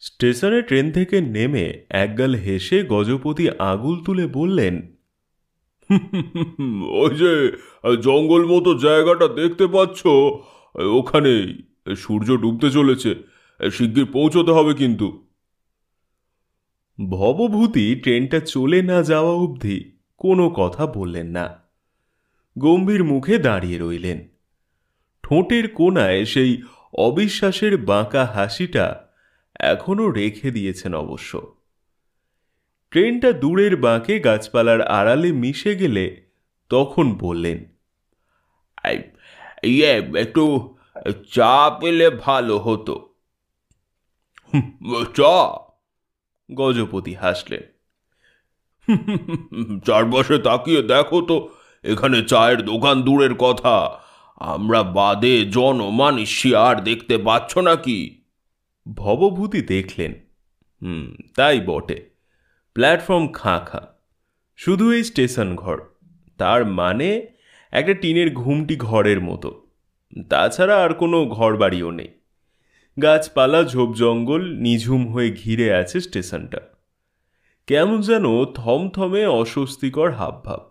স্টেশনে ট্রেন থেকে নেমে একগাল হেসে গজপতি আঙুল তুলে বললেন, ওই যে জঙ্গল মতো জায়গাটা দেখতে পাচ্ছ, ওখানেই সূর্য ডুবতে চলেছে। শিগগির পৌঁছতে হবে কিন্তু। ভবভূতি ট্রেনটা চলে না যাওয়া অবধি কোনো কথা বললেন না। গম্ভীর মুখে দাঁড়িয়ে রইলেন। ঠোঁটের কোণায় সেই অবিশ্বাসের বাঁকা হাসিটা এখনো রেখে দিয়েছেন অবশ্য। ট্রেনটা দূরের বাঁকে গাছপালার আড়ালে মিশে গেলে তখন বললেন, ইয়ে, একটু চা পেলে ভালো হতো। চা? গজপতি হাসলেন। চারপাশে তাকিয়ে দেখো তো, এখানে চায়ের দোকান দূরের কথা, আমরা বাদে জনমানুষী আর দেখতে পাচ্ছ নাকি? ভবভূতি দেখলেন। তাই বটে, প্ল্যাটফর্ম খাঁ খাঁ, শুধু এই স্টেশন ঘর, তার মানে একটা টিনের ঘুমটি ঘরের মতো, তাছাড়া আর কোনো ঘর বাড়িও নেই। গাছপালা ঝোপ জঙ্গল নিঝুম হয়ে ঘিরে আছে স্টেশনটা। কেমন যেন থমথমে অস্বস্তিকর হাবভাব।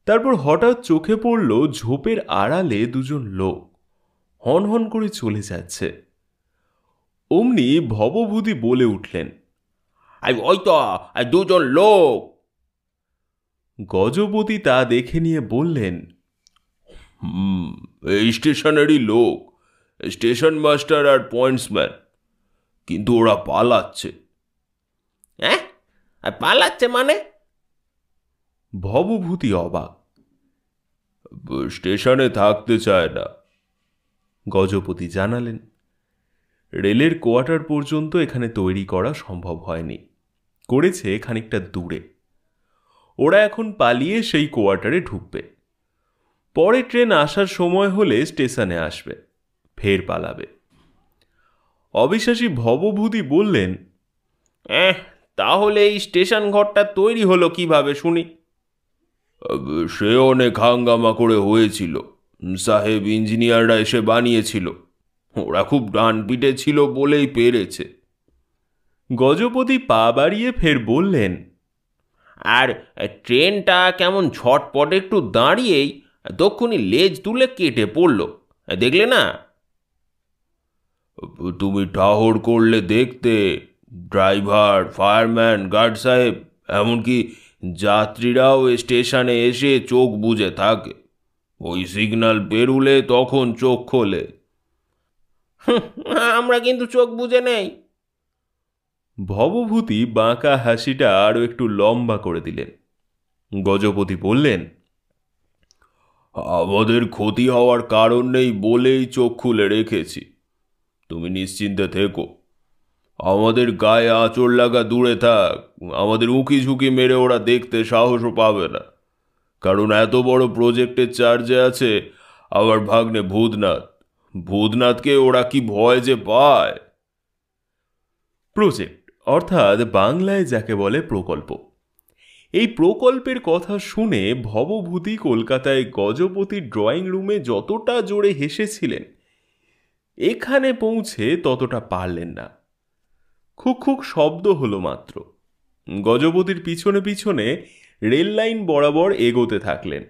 তারপর হঠাৎ চোখে পড়ল ঝোপের আড়ালে দুজন লোক হন করে চলে যাচ্ছে। অমনি ভবভূতি বলে উঠলেন, ওই তো দুজন লোক। গজপতি তা দেখে নিয়ে বললেন, এই স্টেশনেরই লোক, স্টেশন মাস্টার আর পয়েন্টসম্যান, কিন্তু ওরা পালাচ্ছে। হ্যাঁ, পালাচ্ছে মানে? ভবভূতি অবাক। স্টেশনে থাকতে চায় না, গজপতি জানালেন। রেলের কোয়ার্টার পর্যন্ত এখানে তৈরি করা সম্ভব হয়নি, করেছে খানিকটা দূরে। ওরা এখন পালিয়ে সেই কোয়ার্টারে ঢুকবে। পরে ট্রেন আসার সময় হলে স্টেশনে আসবে, ফের পালাবে। অবিশ্বাসী ভবভূতি বললেন, তাহলে এই স্টেশন ঘরটা তৈরি হলো কিভাবে শুনি? সে অনেক হাঙ্গামা করে হয়েছিল, সাহেব ইঞ্জিনিয়াররা এসে বানিয়েছিল, ওরা খুব ডানপিটে ছিল বলেই পেরেছে। গজপতি পা বাড়িয়ে ফের বললেন, আর ট্রেনটা কেমন ঝটপট একটু দাঁড়িয়েই তক্ষুনি লেজ তুলে কেটে পড়ল, দেখলে না? তুমি ঠাহর করলে দেখতে, ড্রাইভার, ফায়ারম্যান, গার্ড সাহেব, এমনকি যাত্রীরাও স্টেশনে এসে চোখ বুজে থাকে। ওই সিগন্যাল পেরুলে তখন চোখ খোলে। আমরা কিন্তু চোখ বুজে নেই। ভবভূতি বাঁকা হাসিটা আরো একটু লম্বা করে দিলেন। গজপতি বললেন, আমাদের ক্ষতি হওয়ার কারণ নেই বলেই চোখ খুলে রেখেছি, তুমি নিশ্চিন্তে থেকো। আমাদের গায়ে আঁচড় লাগা দূরে থাক, আমাদের উঁকি ঝুঁকি মেরে ওরা দেখতে সাহসও পাবে না, কারণ এত বড় প্রজেক্টের চার্জে আছে আবার ভাগ্নে ভূতনাথ। ভূতনাথকে ওরা কি ভয় যে পায়। প্রজেক্ট অর্থাৎ বাংলায় যাকে বলে প্রকল্প। এই প্রকল্পের কথা শুনে ভবভূতি কলকাতায় গজপতির ড্রয়িং রুমে যতটা জোরে হেসেছিলেন, এখানে পৌঁছে ততটা পারলেন না। খুক খুক শব্দ হলো মাত্র। গজপতির পিছনে পিছনে রেল লাইন বরাবর এগোতে থাকলেন।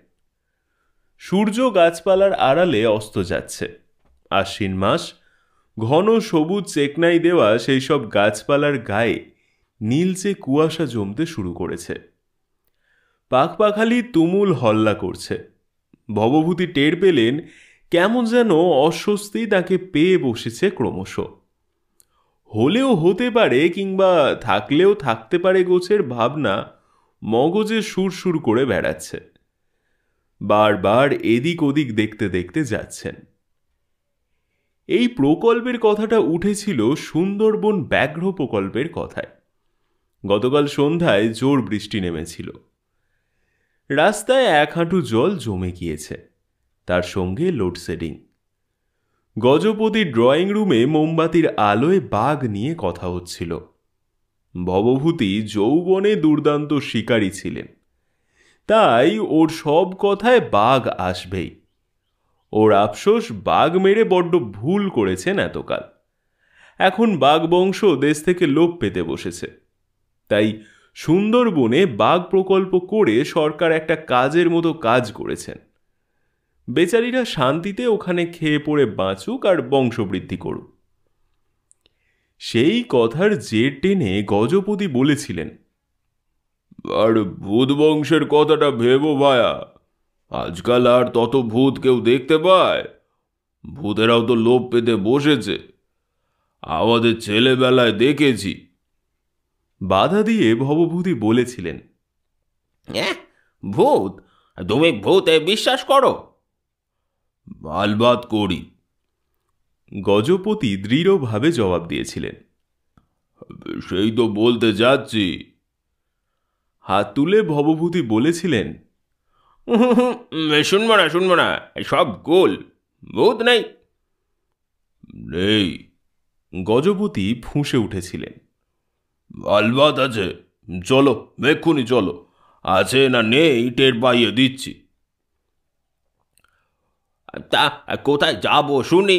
সূর্য গাছপালার আড়ালে অস্ত যাচ্ছে। আশ্বিন মাস, ঘন সবুজ চেকনাই দেওয়া সেই সব গাছপালার গায়ে নীলচে কুয়াশা জমতে শুরু করেছে। পাখপাখালি তুমুল হল্লা করছে। ভবভূতি টের পেলেন কেমন যেন অস্বস্তি তাকে পেয়ে বসেছে ক্রমশ। হলেও হতে পারে কিংবা থাকলেও থাকতে পারে গোছের ভাবনা মগজে সুরসুর করে বেড়াচ্ছে। বারবার এদিক ওদিক দেখতে দেখতে যাচ্ছেন। এই প্রকল্পের কথাটা উঠেছিল সুন্দরবন ব্যাঘ্র প্রকল্পের কথায়। গতকাল সন্ধ্যায় জোর বৃষ্টি নেমেছিল। রাস্তায় এক হাঁটু জল জমে গিয়েছে, তার সঙ্গে লোডশেডিং। গজপতির ড্রয়িং রুমে মোমবাতির আলোয় বাঘ নিয়ে কথা হচ্ছিল। ভবভূতি যৌবনে দুর্দান্ত শিকারী ছিলেন, তাই ওর সব কথায় বাঘ আসবেই। ওর আফসোস বাঘ মেরে বড্ড ভুল করেছেন এতকাল। এখন বাঘ বংশ দেশ থেকে লোপ পেতে বসেছে। তাই সুন্দরবনে বাঘ প্রকল্প করে সরকার একটা কাজের মতো কাজ করেছেন। বেচারীরা শান্তিতে ওখানে খেয়ে পড়ে বাঁচুক আর বংশবৃদ্ধি করুক। সেই কথার জের টেনে গজপতি বলেছিলেন, আর ভূত বংশের কথাটা ভেবো ভায়া, আজকাল আর তত ভূত কেউ দেখতে পায়? ভূতেরাও তো লোপ পেতে বসেছে, আমাদের ছেলেবেলায় দেখেছি। বাধা দিয়ে ভবভূতি বলেছিলেন, ভূত? তুমি ভূতে বিশ্বাস করো? বালবাত করি। গজপতি দৃঢ়ভাবে জবাব দিয়েছিলেন। সেই তো বলতে যাচ্ছি। হাত তুলে ভবভূতি বলেছিলেন, শুনবো না, সব গোল, ভূত নেই। নেই। গজপতি ফুঁসে উঠেছিলেন। বালবাত আছে, চলো এক্ষুনি চলো, আছে না নেই টের পাইয়ে দিচ্ছি। তা কোথায় যাব শুনি?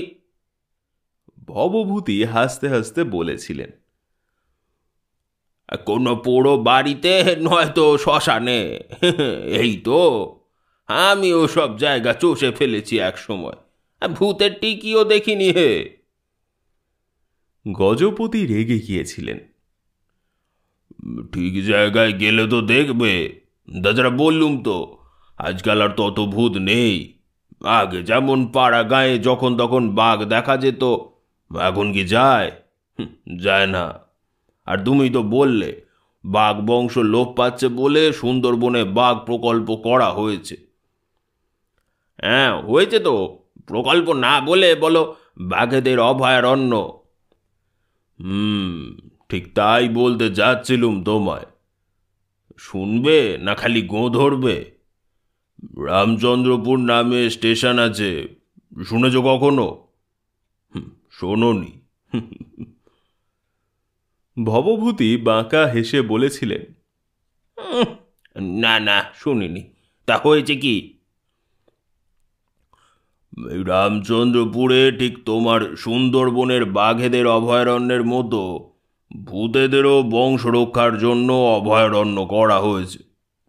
ভবভূতি হাসতে হাসতে বলেছিলেন, কোনো পোড়ো বাড়িতে, নয়তো শ্মশানে। এই তো, আমি ওসব জায়গা চষে ফেলেছি এক সময়, ভূতের টিকিও দেখিনি হে। গজপতি রেগে গিয়েছিলেন। ঠিক জায়গায় গেলে তো দেখবে, তাছাড়া বললুম তো আজকাল আর তত ভূত নেই। আগে যেমন পাড়া গায়ে যখন তখন বাঘ দেখা যেত, এখন কি যায়? যায় না। আর তুমি তো বললে বাঘ বংশ লোপ পাচ্ছে বলে সুন্দরবনে বাঘ প্রকল্প করা হয়েছে। হ্যাঁ হয়েছে তো, প্রকল্প না বলে বলো বাঘেদের অভয়ারণ্য। ঠিক তাই বলতে যাচ্ছিলুম তোমায়। শুনবে না খালি গোঁ ধরবে? রামচন্দ্রপুর নামে স্টেশন আছে, শুনেছ কখনো? শোনোনি? ভবভূতি বাঁকা হেসে বলেছিলেন, না না, শুনিনি। তা হয়েছে কি? রামচন্দ্রপুরে ঠিক তোমার সুন্দরবনের বাঘেদের অভয়ারণ্যের মতো ভূতেদেরও বংশ রক্ষার জন্য অভয়ারণ্য করা হয়েছে,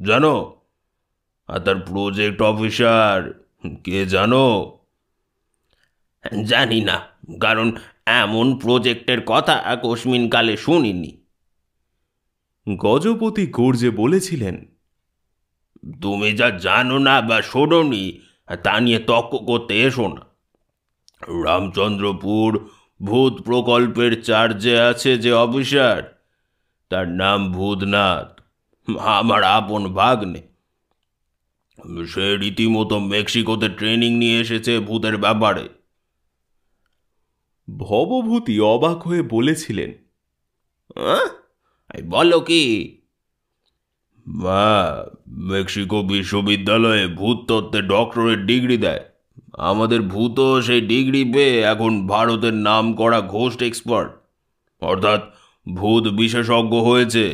জানো? আর তার প্রজেক্ট অফিসার কে জানো? জানি না, কারণ এমন প্রজেক্টের কথা কোশমিনকালে শুনিনি। গজপতি গর্জে বলেছিলেন, তুমি যা জানো না বা শোনোনি তা নিয়ে তর্ক করতে এসো না। রামচন্দ্রপুর ভূত প্রকল্পের চার্জে আছে যে অফিসার, তার নাম ভূতনাথ, আমার আপন ভাগ্নে। সে রীতিমতো মেক্সিকোতে ট্রেনিং নিয়ে এসেছে ভূতের ব্যাপারে। ভবভূতি অবাক হয়ে বলেছিলেন, বলো কি? মেক্সিকো বিশ্ববিদ্যালয়ে ভূত তত্ত্বে ডক্টরেট ডিগ্রি দেয়। আমাদের ভূতও সেই ডিগ্রি পেয়ে এখন ভারতের নাম করা ঘোস্ট এক্সপার্ট, অর্থাৎ ভূত বিশেষজ্ঞ হয়েছে।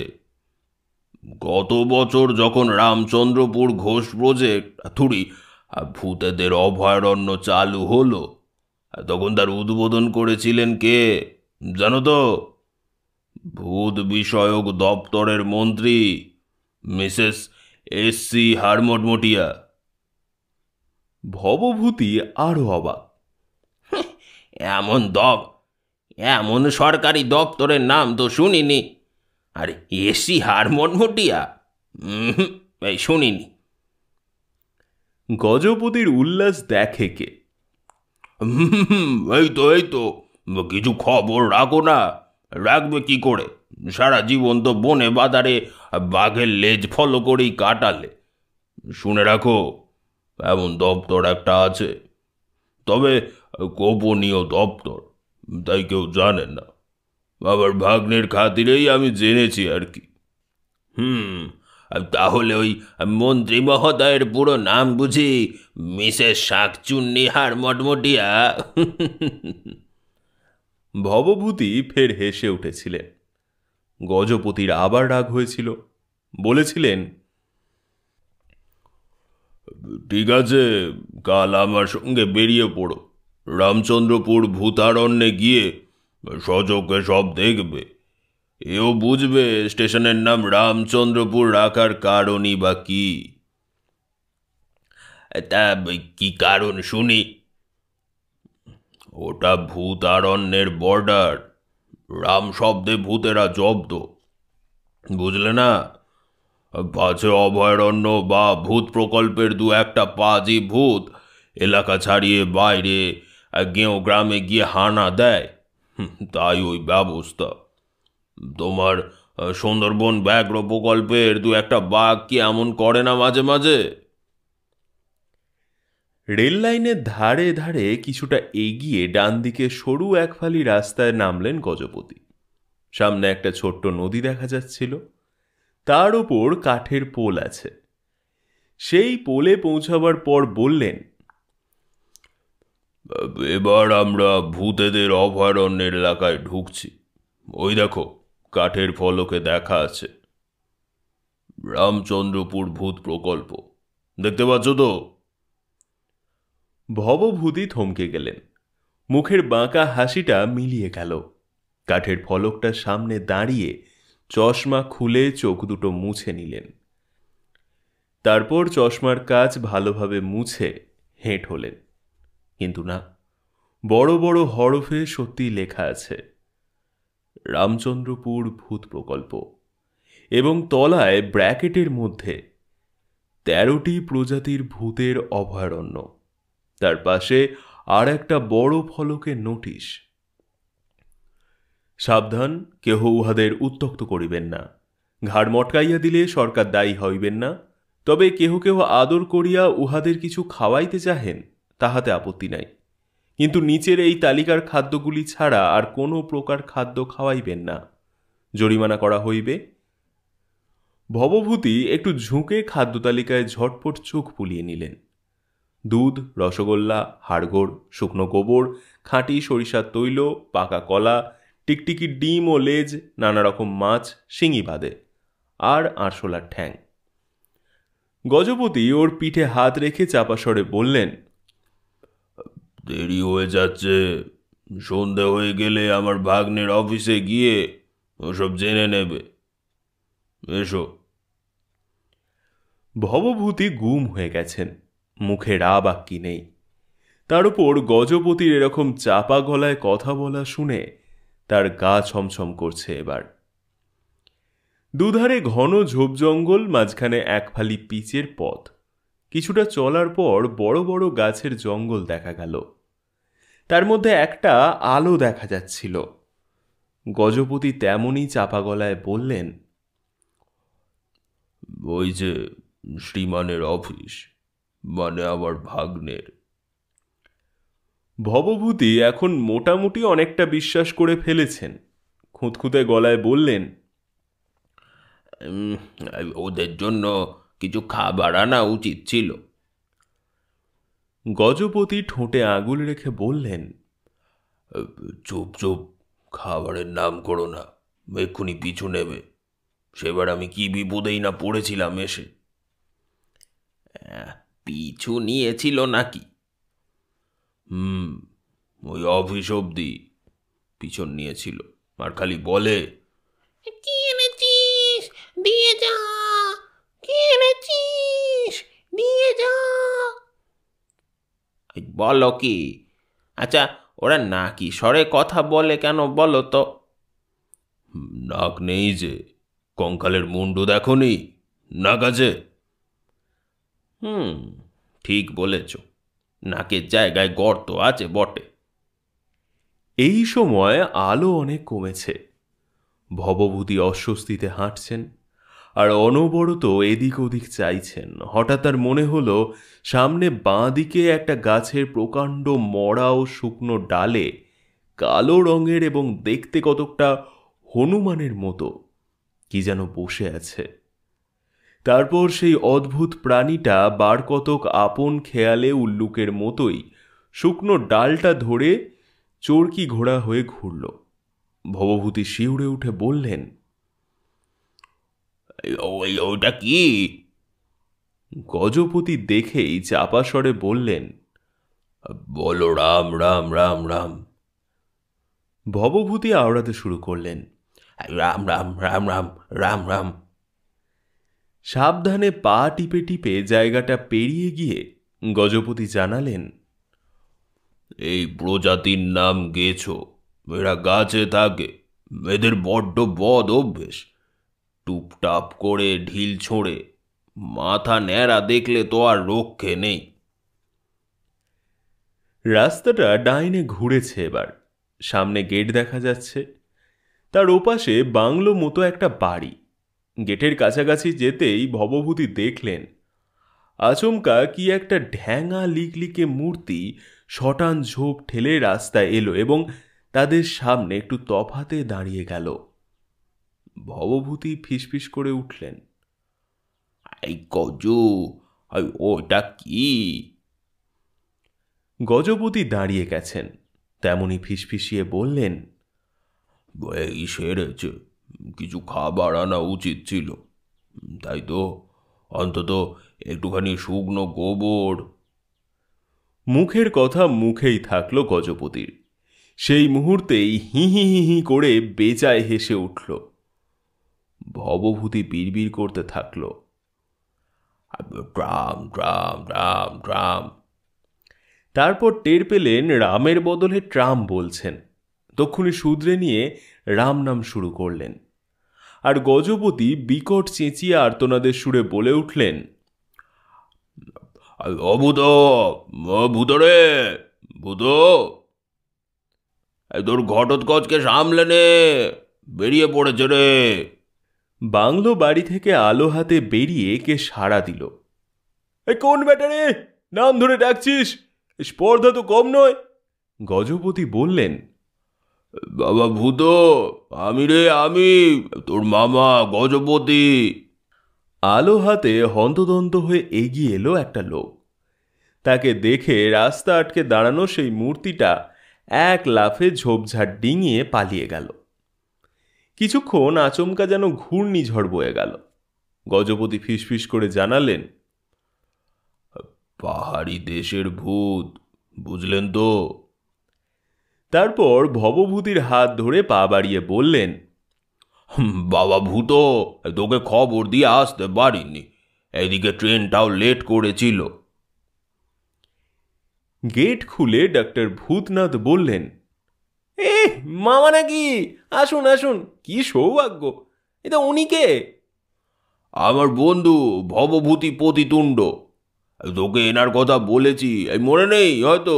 গত বছর যখন রামচন্দ্রপুর ঘোস্ট প্রজেক্ট ভূতেদের অভয়ারণ্য চালু হলো, তখন তার উদ্বোধন করেছিলেন কে জানো তো? ভূত বিষয়ক দপ্তরের মন্ত্রী মিসেস এস.সি. হারমোটমোটিয়া। ভবভূতি আরো অবাক। এমন সরকারি দপ্তরের নাম তো শুনিনি। আরে এসি হারমোটমোটিয়া? এই শুনিনি। গজপতির উল্লাস দেখে কে? এই তো কিছু খবর রাখো না। রাখবে কি করে? সারা জীবন তো বনে বাজারে বাঘের লেজ ফলো করেই কাটালে। শুনে রাখো, এমন দপ্তর একটা আছে, তবে গোপনীয় দপ্তর, তাই কেউ জানে না। আবার ভাগ্নের খাতিরেই আমি জেনেছি আর কি। তাহলে ওই মন্ত্রী মহোদয়ের পুরো নাম বুঝি মিসেস শাকচুন্নি হারমোটমোটিয়া? ভবভূতি ফের হেসে উঠেছিলেন। গজপতির আবার রাগ হয়েছিল। বলেছিলেন, ঠিক আছে, কাল আমার সঙ্গে বেরিয়ে পড়ো। রামচন্দ্রপুর ভূতারণ্যে গিয়ে সচক্ষে সব দেখবে, এও বুঝবে স্টেশনের নাম রামচন্দ্রপুর রাখার কারণই বা কি। তা কি কারণ শুনি? ওটা ভূতারণ্যের বর্ডার। রাম শব্দে ভূতেরা জব্দ, বুঝলে না? পাছে অভয়ারণ্য বা ভূত প্রকল্পের দু একটা পাজি ভূত এলাকা ছাড়িয়ে বাইরে গেঁও গ্রামে গিয়ে হানা দেয়, তাই ওই ব্যবস্থা। তোমার সুন্দরবন ব্যাঘ্র প্রকল্পের দু একটা বাঘ কি এমন করে না মাঝে মাঝে? রেল লাইনের ধারে ধারে কিছুটা এগিয়ে ডান দিকে সরু এক ফালি রাস্তায় নামলেন গজপতি। সামনে একটা ছোট্ট নদী দেখা যাচ্ছিল, তার ওপর কাঠের পোল আছে। সেই পোলে পৌঁছাবার পর বললেন, এবার আমরা ভূতেদের অভয়ারণ্যের এলাকায় ঢুকছি। ওই দেখো, কাঠের ফলকে দেখা আছে রামচন্দ্রপুর ভূত প্রকল্প, দেখতে পাচ্ছ তো? ভবভূতি থমকে গেলেন। মুখের বাঁকা হাসিটা মিলিয়ে গেল। কাঠের ফলকটার সামনে দাঁড়িয়ে চশমা খুলে চোখ দুটো মুছে নিলেন। তারপর চশমার কাচ ভালোভাবে মুছে হেঁট হলেন। কিন্তু না, বড় বড় হরফে সত্যি লেখা আছে রামচন্দ্রপুর ভূত প্রকল্প, এবং তলায় ব্র্যাকেটের মধ্যে 13টি প্রজাতির ভূতের অভয়ারণ্য। তার পাশে আর একটা বড় ফলকে নোটিশ, সাবধান, কেহ উহাদের উত্ত্যক্ত করিবেন না। ঘাড় মটকাইয়া দিলে সরকার দায়ী হইবেন না। তবে কেহ কেহ আদর করিয়া উহাদের কিছু খাওয়াইতে চাহেন, তাহাতে আপত্তি নাই, কিন্তু নিচের এই তালিকার খাদ্যগুলি ছাড়া আর কোনো প্রকার খাদ্য খাওয়াইবেন না, জরিমানা করা হইবে। ভবভূতি একটু ঝুঁকে খাদ্য তালিকায় ঝটপট চোখ বুলিয়ে নিলেন। দুধ, রসগোল্লা, হাড়গোড়, শুকনো গোবর, খাঁটি সরিষার তৈল, পাকা কলা, টিকটিকি ডিম ও লেজ, নানা রকম মাছ, শিঙি বাদে, আর আরশোলার ঠ্যাং। গজপতি ওর পিঠে হাত রেখে চাপা স্বরে বললেন, দেরি হয়ে যাচ্ছে, সন্ধে হয়ে গেলে আমার ভাগ্নের অফিসে গিয়ে ওসব জেনে নেবে। এসো। ভবভূতি গুম হয়ে গেছেন, মুখে রা বাক্যি নেই। তার উপর গজপতির এরকম চাপা গলায় কথা বলা শুনে তার গা ছমছম করছে এবার। দুধারে ঘন ঝোপ জঙ্গল, মাঝখানে এক ফালি পিচের পথ। কিছুটা চলার পর বড় বড় গাছের জঙ্গল দেখা গেল। তার মধ্যে একটা আলো দেখা যাচ্ছিল। গজপতি তেমনই চাপা গলায় বললেন, ওই যে শ্রীমানের অফিস, মানে আমার ভাগ্নের। ভবভূতি এখন মোটামুটি অনেকটা বিশ্বাস করে ফেলেছেন। খুঁতখুঁতে গলায় বললেন, ওদের জন্য কিছু খাবার আনা উচিত ছিল। গজপতি ঠোঁটে আঙুল রেখে বললেন, চুপ চুপ, খাবারের নাম করো না, এক্ষুনি পিছু নেবে। সেবার আমি কি বিপদেই না পড়েছিলাম এসে। পিছু নিয়েছিল নাকি? ওই অফিস অব্দি পিছন নিয়েছিল, আর খালি বলে, কি এনেছিস দিয়ে যা, কি এনেছিস দিয়ে যা। বলো কি? আচ্ছা, ওরা নাকি স্বরে কথা বলে কেন বলো তো? নাক নেই যে, কঙ্কালের মুন্ডু দেখনি, নাক আছে। ঠিক বলেছ, নাকের জায়গায় গর্ত আছে বটে। এই সময় আলো অনেক কমেছে। ভবভূতি অস্বস্তিতে হাঁটছেন আর অনবরত এদিক ওদিক চাইছেন। হঠাৎ তার মনে হলো সামনে বাঁ দিকে একটা গাছের প্রকাণ্ড মরা ও শুকনো ডালে কালো রঙের এবং দেখতে কতকটা হনুমানের মতো কি যেন বসে আছে। তারপর সেই অদ্ভুত প্রাণীটা বার কতক আপন খেয়ালে উল্লুকের মতোই শুকনো ডালটা ধরে চরকি ঘোড়া হয়ে ঘুরল। ভবভূতি শিউরে উঠে বললেন, ওইটা কি? গজপতি দেখেই চাপা স্বরে বললেন, বলো রাম রাম রাম রাম। ভবভূতি আওড়াতে শুরু করলেন, রাম রাম রাম রাম রাম রাম। সাবধানে পা টিপে টিপে জায়গাটা পেরিয়ে গিয়ে গজপতি জানালেন, এই প্রজাতির নাম গেছো। এরা গাছে থাকে, এদের বড্ড বদ অভ্যেস। টুপটাপ করে ঢিল ছোঁড়ে, মাথা ন্যাড়া দেখলে তো আর রক্ষে নেই। রাস্তাটা ডাইনে ঘুরেছে এবার, সামনে গেট দেখা যাচ্ছে, তার ওপাশে বাংলো মতো একটা বাড়ি। গেটের কাছাকাছি যেতেই ভবভূতি দেখলেন আচমকা কি একটা ঢ্যাঙা লিকলিকে মূর্তি শটান ঝোপ ঠেলে রাস্তায় এলো এবং তাদের সামনে একটু তফাতে দাঁড়িয়ে গেল। ভবভূতি ফিসফিস করে উঠলেন, এই গজু, ওটা কি? গজপতি দাঁড়িয়ে গেছেন, তেমনি ফিসফিসিয়ে বললেন, এই সেরেছে, কিছু খাবার আনা উচিত ছিল। তাই তো, অন্তত একটুখানি শুকনো গোবর। মুখের কথা মুখেই থাকলো গজপতির। সেই মুহূর্তেই হি হি হি হি করে বেজায় হেসে উঠল। ভবভূতি বিড়বিড় করতে থাকল, ট্রাম ট্রাম ট্রাম ট্রাম। তারপর টের পেলেন রামের বদলে ট্রাম বলছেন। তক্ষুনি শুধরে নিয়ে রাম নাম শুরু করলেন, আর গজপতি বিকট চেঁচিয়ে আর্তনাদের সুরে বলে উঠলেন, অভূত, ভূত রে, ভূত, তোর ঘটোৎকচকে সামলে নে, বেরিয়ে পড়েছে রে। বাংলো বাড়ি থেকে আলো হাতে বেরিয়ে কে সাড়া দিল, কোন ব্যাটারে, নাম ধরে ডাকছিস, স্পর্ধা তো কম নয়। গজপতি বললেন, বাবা ভূত, আমি রে, আমি তোর মামা গজপতি। আলো হাতে হন্তদন্ত হয়ে এগিয়ে এলো একটা লোক। তাকে দেখে রাস্তা আটকে দাঁড়ানো সেই মূর্তিটা এক লাফে ঝোপঝাড় ডিঙিয়ে পালিয়ে গেল। কিছুক্ষণ আচমকা যেন ঘূর্ণিঝড় বয়ে গেল। গজপতি ফিসফিস করে জানালেন, পাহাড়ি দেশের ভূত, বুঝলেন তো। তারপর ভবভূতির হাত ধরে পা বাড়িয়ে বললেন, বাবা ভূত, তোকে খবর দিয়ে আসতে পারিনি, এদিকে ট্রেনটাও লেট করেছিল। গেট খুলে ডাক্তার ভূতনাথ বললেন, মামা নাকি, আসুন আসুন, কি সৌভাগ্য, এটা উনি কে? আমার বন্ধু ভবভূতি পতিতুণ্ড। তোকে এনার কথা বলেছি, মনে নেই হয়তো।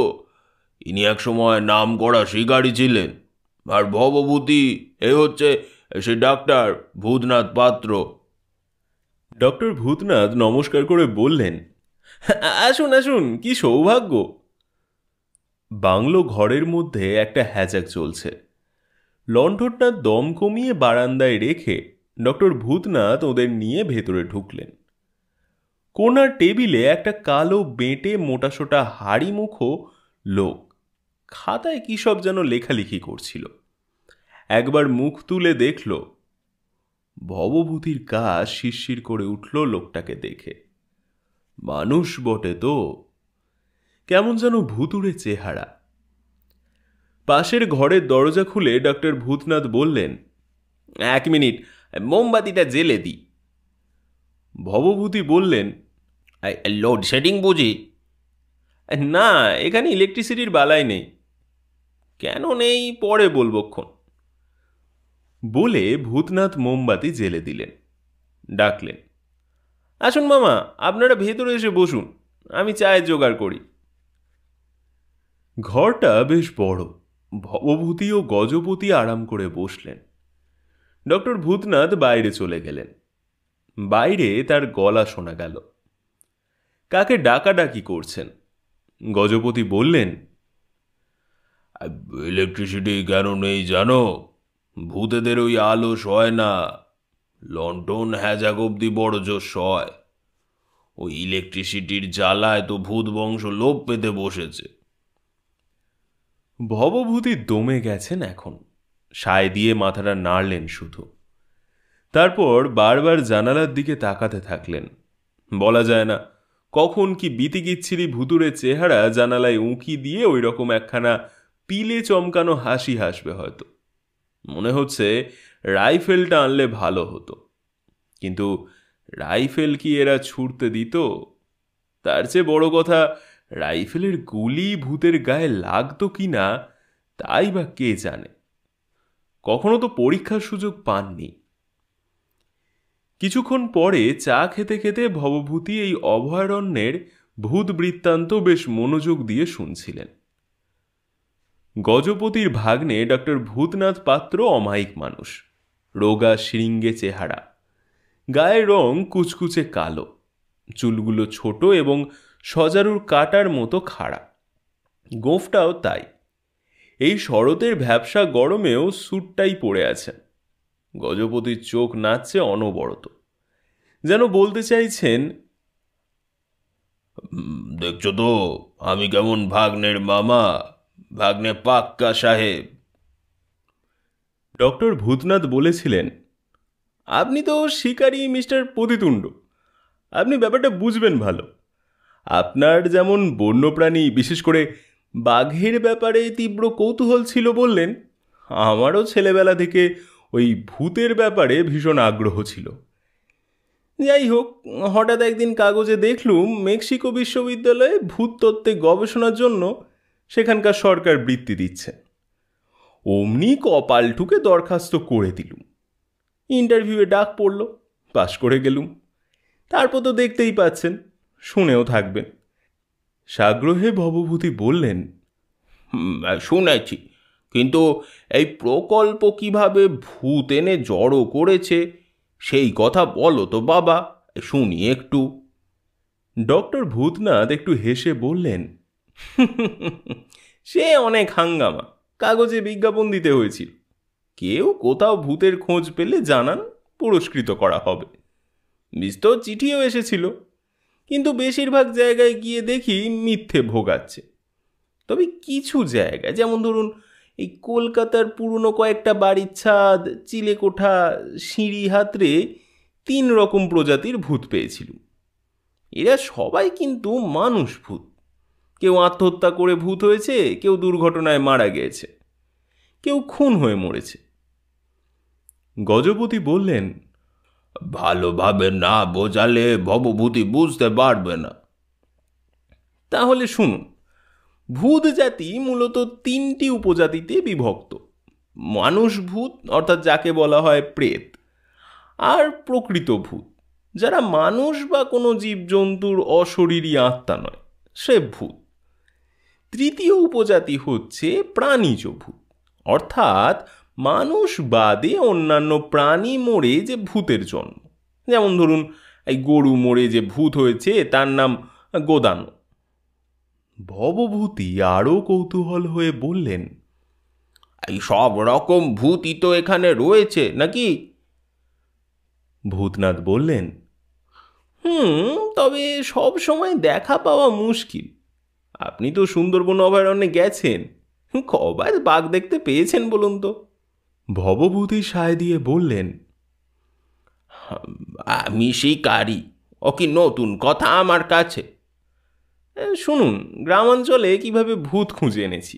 ইনি এক সময় নাম করা শিকারী ছিলেন। আর ভবভূতি এই হচ্ছে সে ডাক্তার ভূতনাথ পাত্র। ডক্টর ভূতনাথ নমস্কার করে বললেন, আসুন আসুন, কি সৌভাগ্য। বাংলো ঘরের মধ্যে একটা হ্যাজাক চলছে। লণ্ঠনটা দম কমিয়ে বারান্দায় রেখে ডক্টর ভূতনাথ ওদের নিয়ে ভেতরে ঢুকলেন। কোনার টেবিলে একটা কালো বেঁটে মোটাসোটা হাড়ি মুখো লোক খাতায় কি সব যেন লেখালেখি করছিল। একবার মুখ তুলে দেখল, ভবভূতির গা শিরশির করে উঠল লোকটাকে দেখে। মানুষ বটে তো, কেমন যেন ভুতুড়ে চেহারা। পাশের ঘরের দরজা খুলে ডক্টর ভূতনাথ বললেন, 1 মিনিট, মোমবাতিটা জেলে দিই। ভবভূতি বললেন, লোডশেডিং বুঝি? না, এখানে ইলেকট্রিসিটির বালাই নেই। কেন নেই পরে বলবক্ষণ। বলে ভূতনাথ মোমবাতি জেলে দিলেন। ডাকলেন, আসুন মামা, আপনারা ভেতরে এসে বসুন, আমি চায়ের জোগাড় করি। ঘরটা বেশ বড়। ভবভূতি ও গজপতি আরাম করে বসলেন। ডক্টর ভূতনাথ বাইরে চলে গেলেন। বাইরে তার গলা শোনা গেল। কাকে ডাকাডাকি করছেন। গজপতি বললেন, ইলেকট্রিসিটি কেন নেই জানো? ভূতেদের ওই আলো সয় না, লন্ঠন হ্যাজাক অব্দি বড় জোর সয়। ওই ইলেকট্রিসিটির জ্বালায় তো ভূত বংশ লোপ পেতে বসেছে। ভবভূতি দমে গেছেন এখন। সায় দিয়ে মাথাটা নাড়লেন শুধু। তারপর বারবার জানালার দিকে তাকাতে থাকলেন। বলা যায় না কখন কি বিতিকিচ্ছিরি ভুতুরে চেহারা জানালায় উঁকি দিয়ে ওই রকম একখানা পিলে চমকানো হাসি হাসবে হয়তো। মনে হচ্ছে রাইফেলটা আনলে ভালো হতো, কিন্তু রাইফেল কি এরা ছুটতে দিত? তার চেয়ে বড় কথা, রাইফেলের গুলি ভূতের গায়ে লাগতো কি না তাই বা কে জানে। কখনো তো পরীক্ষার সুযোগ পাননি। কিছুক্ষণ পরে চা খেতে খেতে ভবভূতি এই অভয়ারণ্যের ভূত বৃত্তান্ত বেশ মনোযোগ দিয়ে শুনছিলেন। গজপতির ভাগ্নে ডক্টর ভূতনাথ পাত্র অমায়িক মানুষ, রোগা শৃঙ্গে চেহারা, গায়ের রং কুচকুচে কালো, চুলগুলো ছোট এবং সজারুর কাটার মতো খাড়া, গোঁফটাও তাই। এই শরতের ভ্যাপসা গরমেও স্যুটটাই পরে আছেন। গজপতির চোখ নাচছে অনবরত, যেন বলতে চাইছেন, দেখছো তো আমি কেমন ভাগ্নের মামা, ভাগ্নে পাক্কা সাহেব। ডক্টর ভূতনাথ বলেছিলেন, আপনি তো শিকারী মিস্টার পতিতুণ্ড, আপনি ব্যাপারটা বুঝবেন ভালো। আপনার যেমন বন্যপ্রাণী, বিশেষ করে বাঘের ব্যাপারে তীব্র কৌতূহল ছিল বললেন, আমারও ছেলেবেলা থেকে ওই ভূতের ব্যাপারে ভীষণ আগ্রহ ছিল। যাই হোক, হঠাৎ একদিন কাগজে দেখলুম মেক্সিকো বিশ্ববিদ্যালয়ে ভূততত্ত্বে গবেষণার জন্য সেখানকার সরকার বৃত্তি দিচ্ছে। অমনি কপাল ঠুকে দরখাস্ত করে দিলুম। ইন্টারভিউয়ে ডাক পড়ল, পাশ করে গেলুম। তারপর তো দেখতেই পাচ্ছেন, শুনেও থাকবেন। সাগ্রহে ভবভূতি বললেন, শুনেছি, কিন্তু এই প্রকল্প কিভাবে ভূত এনে জড়ো করেছে সেই কথা বলো তো বাবা, শুনি একটু। ডক্টর ভূতনাথ একটু হেসে বললেন, সে অনেক হাঙ্গামা, কাগজে বিজ্ঞাপন দিতে হয়েছিল। কেউ কোথাও ভূতের খোঁজ পেলে জানান, পুরস্কৃত করা হবে। বিস্তর চিঠিও এসেছিল, কিন্তু বেশিরভাগ জায়গায় গিয়ে দেখি মিথ্যে ভোগাচ্ছে। তবে কিছু জায়গায়, যেমন ধরুন এই কলকাতার পুরনো কয়েকটা বাড়ির ছাদ, চিলেকোঠা, সিঁড়ি হাতড়ে 3 রকম প্রজাতির ভূত পেয়েছিল। এরা সবাই কিন্তু মানুষ ভূত। কেউ আত্মহত্যা করে ভূত হয়েছে, কেউ দুর্ঘটনায় মারা গিয়েছে, কেউ খুন হয়ে মরেছে। গজপতি বললেন, ভালোভাবে না বোঝালে ভবভূতি বুঝতে পারবে না। তাহলে শুনুন, ভূত জাতি মূলত 3টি উপজাতিতে বিভক্ত। মানুষ ভূত, অর্থাৎ যাকে বলা হয় প্রেত, আর প্রকৃত ভূত, যারা মানুষ বা কোনো জীবজন্তুর অশরীরী আত্মা নয়, সে ভূত। তৃতীয় উপজাতি হচ্ছে প্রাণীজ ভূত, অর্থাৎ মানুষ বাদে অন্যান্য প্রাণী মরে যে ভূতের জন্ম। যেমন ধরুন এই গরু মরে যে ভূত হয়েছে তার নাম গোদানো। ভবভূতি আরও কৌতূহল হয়ে বললেন, এই সব রকম ভূতই তো এখানে রয়েছে নাকি? ভূতনাথ বললেন, তবে সব সময় দেখা পাওয়া মুশকিল। আপনি তো সুন্দরবন অভয়ারণ্যে গেছেন, কবার বাঘ দেখতে পেয়েছেন বলুন তো? ভবভূতি সায় দিয়ে বললেন, আমি শিকারী, ও কি নতুন কথা আমার কাছে? শুনুন, গ্রামাঞ্চলে কিভাবে ভূত খুঁজে এনেছি।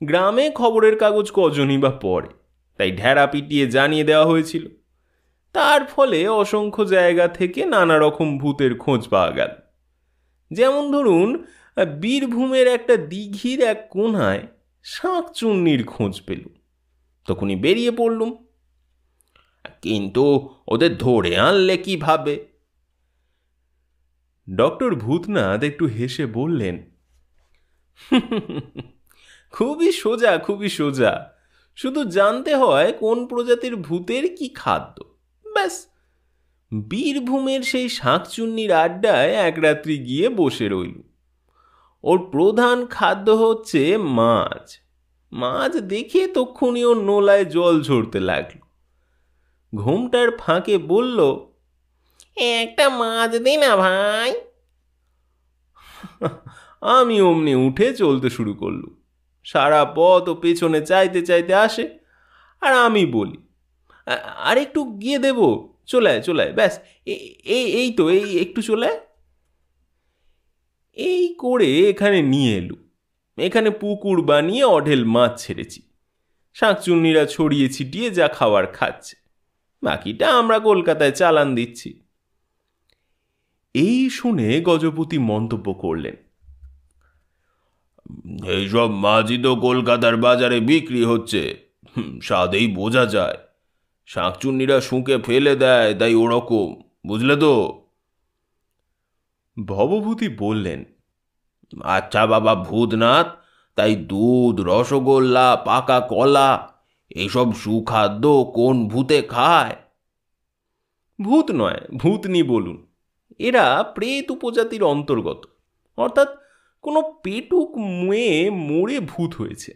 গ্রামে খবরের কাগজ কজনই বা পড়ে, তাই ঢেড়া পিটিয়ে জানিয়ে দেওয়া হয়েছিল। তার ফলে অসংখ্য জায়গা থেকে নানা রকম ভূতের খোঁজ পাওয়া গেল। যেমন ধরুন বীরভূমের একটা দিঘির এক কোণায় শাঁকচুন্নির খোঁজ পেল। তখনই বেরিয়ে পড়লুম। কিন্তু ওদের ধরে আনলে কিভাবে? ডক্টর ভূতনাথ একটু হেসে বললেন, খুবই সোজা, খুবই সোজা। শুধু জানতে হয় কোন প্রজাতির ভূতের কি খাদ্য, ব্যাস। বীরভূমের সেই শাঁকচুন্নির আড্ডায় এক রাত্রি গিয়ে বসে রইল। ওর প্রধান খাদ্য হচ্ছে মাছ। মাছ দেখে তক্ষুনি ওর নোলায় জল ঝরতে লাগলো। ঘুমটার ফাঁকে বলল, একটা মাছ দে না ভাই। আমি অমনি উঠে চলতে শুরু করলুম। সারা পথ ও পেছনে চাইতে চাইতে আসে, আর আমি বলি, আর একটু গিয়ে দেব, চলায় চলায়, ব্যাস এই তো, এই একটু চলায়। এই করে এখানে নিয়ে এলু। এখানে পুকুর বানিয়ে অঢেল মাছ ছেড়েছি। শাঁকচুন্নিরা ছড়িয়ে ছিটিয়ে যা খাওয়ার খাচ্ছে, বাকিটা আমরা কলকাতায় চালান দিচ্ছি। এই শুনে গজপতি মন্তব্য করলেন, এইসব মাছই তো কলকাতার বাজারে বিক্রি হচ্ছে, স্বাদেই বোঝা যায়। শাঁকচুন্নিরা শুঁকে ফেলে দেয়, তাই ওরকম, বুঝলে তো? ভবভূতি বললেন, আচ্ছা বাবা ভূতনাথ, তাই দুধ, রসগোল্লা, পাকা কলা এইসব সুখাদ্য কোন ভূতে খায়? ভূত নয়, ভূতনি বলুন। এরা প্রেত উপজাতির অন্তর্গত, অর্থাৎ কোনো পেটুক মুয়ে মরে ভূত হয়েছে।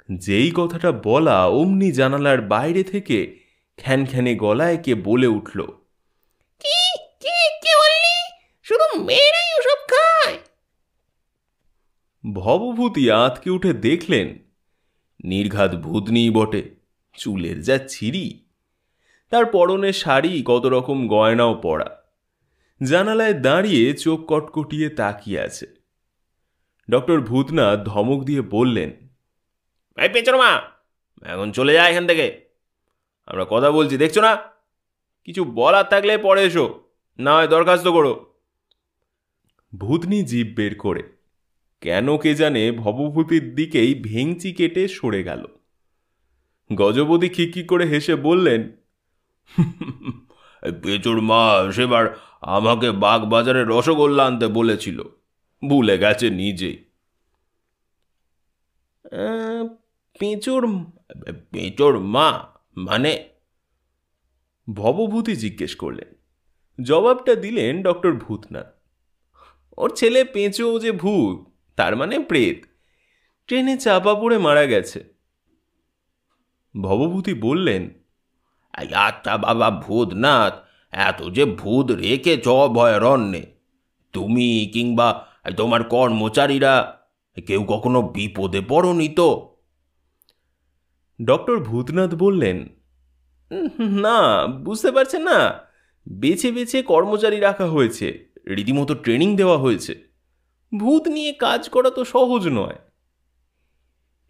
যেই কথাটা বলা অমনি জানালার বাইরে থেকে খ্যানখ্যানে গলায় কে বলে উঠল, কি কি কি বললি? শুধু মেয়েরাই ওসব খায়? ভবভূতি আঁতকে উঠে দেখলেন নির্ঘাত ভূতনিই বটে। চুলের যা ছিঁড়ি, তার পরনে শাড়ি, কত রকম গয়নাও পরা, জানালায় দাঁড়িয়ে চোখ কটকটিয়ে তাকিয়ে আছে। ডক্টর ভূতনাথ ধমক দিয়ে বললেন, এই পেঁচোর মা, এখন চলে যায় এখান থেকে, আমরা কথা বলছি, দেখছো না? কিছু বলার থাকলে পরে এসো, না হয় দরখাস্ত করো। ভূতনি জিভ বের করে কেন কে জানে ভবভূতির দিকেই ভেঙচি কেটে সরে গেল। গজপতি খিকখিক করে হেসে বললেন, পেঁচোর মা সেবার আমাকে বাগবাজারে রসগোল্লা আনতে বলেছিল, ভুলে গেছে নিজেই। পেঁচোর? পেঁচোর মা মানে? ভবভূতি জিজ্ঞেস করলেন। জবাবটা দিলেন ডক্টর ভূতনাথ, ওর ছেলে পেঁচো যে ভূত, তার মানে প্রেত, ট্রেনে চাপা পড়ে মারা গেছে। ভবভূতি বললেন, আচ্ছা বাবা ভূতনাথ, এত যে ভূত রেখেছ অভয়ারণ্যে, তুমি কিংবা তোমার কর্মচারীরা কেউ কখনো বিপদে পড়নি তো? ডক্টর ভূতনাথ বললেন, না, বুঝতে পারছেন না, বেছে বেছে কর্মচারী রাখা হয়েছে, রীতিমতো ট্রেনিং দেওয়া হয়েছে। ভূত নিয়ে কাজ করা তো সহজ নয়।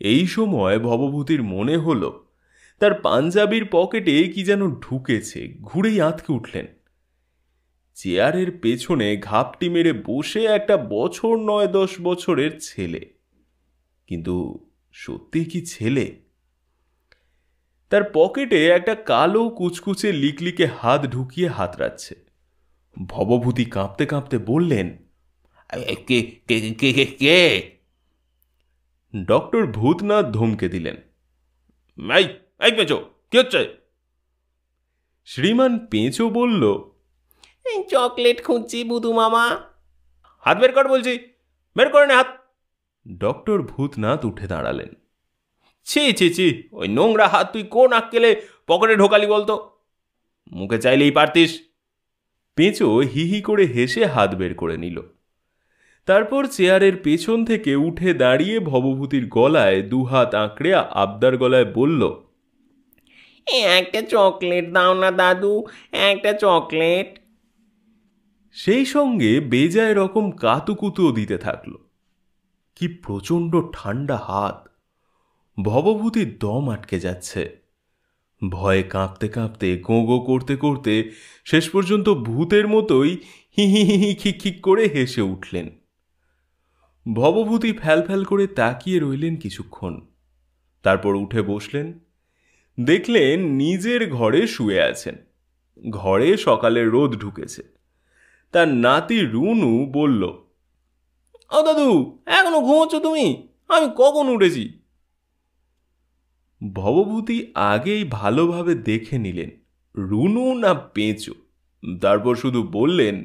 এই সময় ভবভূতির মনে হলো তার পাঞ্জাবির পকেটে কি যেন ঢুকেছে, ঘুরেই আঁতকে উঠলেন। চেয়ারের পেছনে ঘাপটি মেরে বসে একটা 9-10 বছরের ছেলে, কিন্তু সত্যি কি ছেলে? তার পকেটে একটা কালো কুচকুচে লিকলিকে হাত ঢুকিয়ে হাতড়াচ্ছে। ভবভূতি কাঁপতে কাঁপতে বললেন, কে কে কে কে কে? ডক্টর ভূতনাথ ধমকে দিলেন, এই পেঁচো, কি হচ্ছে? শ্রীমান পেঁচো বলল, চকলেট খুঁজছি বুধু মামা। হাত বের কর বলছি, বের করে নে হাত। ডক্টর ভূতনাথ উঠে দাঁড়ালেন। ছি ছি ছি, ওই নোংরা হাত তুই কোন আক্কেলে পকেটে ঢোকালি বলতো? মুখে চাইলেই পারতিস। পেঁচো হি হি করে হেসে হাত বের করে নিল। তারপর চেয়ারের পেছন থেকে উঠে দাঁড়িয়ে ভবভূতির গলায় দুহাত আঁকড়ে আবদার গলায় বলল, একটা চকলেট দাও না দাদু, একটা চকলেট। সেই সঙ্গে বেজায় রকম কাতুকুতুও দিতে থাকল। কি প্রচণ্ড ঠান্ডা হাত! ভবভূতির দম আটকে যাচ্ছে। ভয়ে কাঁপতে কাঁপতে গোঁ গোঁ করতে করতে শেষ পর্যন্ত ভূতের মতোই হি হি হি খিক খিক করে হেসে উঠলেন। ভবভূতি ফ্যাল ফ্যাল করে তাকিয়ে রইলেন কিছুক্ষণ, তারপর উঠে বসলেন। দেখলেন নিজের ঘরে শুয়ে আছেন। ঘরে সকালের রোদ ঢুকেছে। তার নাতি রুনু বলল, ও দাদু, এখনো ঘুমোচ্ছ তুমি? আমি কখন উঠেছি। ভবভূতি আগেই ভালোভাবে দেখে নিলেন রুনু না পেঁচো, তারপর শুধু বললেন,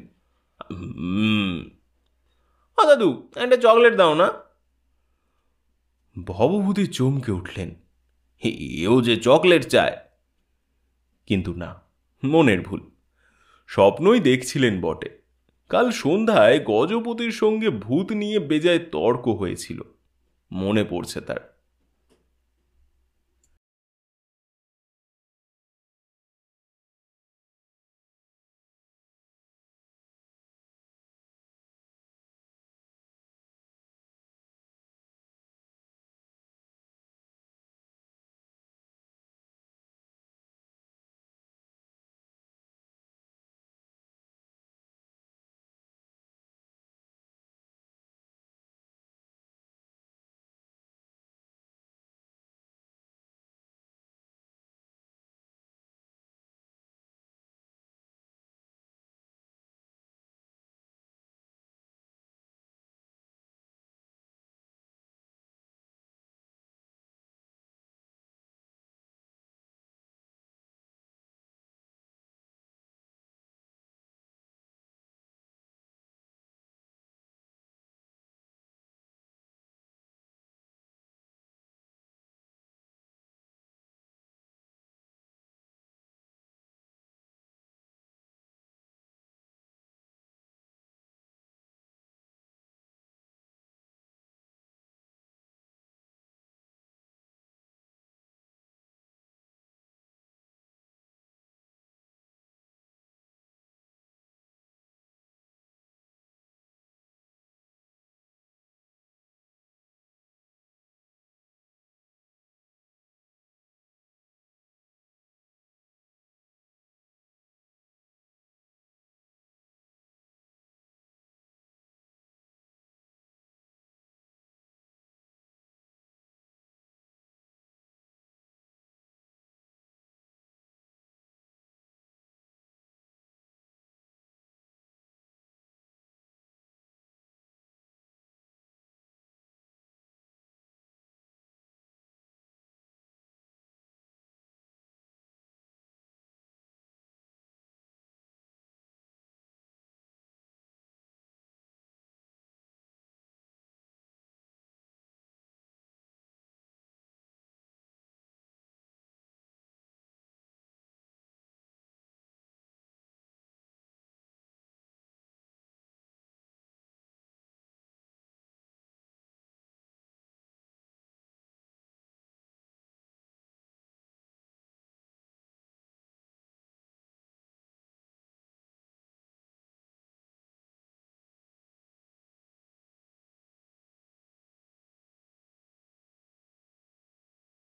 ও দাদু, একটা চকলেট দাও না। ভবভূতি চমকে উঠলেন, এও যে চকলেট চায়। কিন্তু না, মনের ভুল। স্বপ্নই দেখছিলেন বটে। কাল সন্ধ্যায় গজপতির সঙ্গে ভূত নিয়ে বেজায় তর্ক হয়েছিল, মনে পড়ছে তার।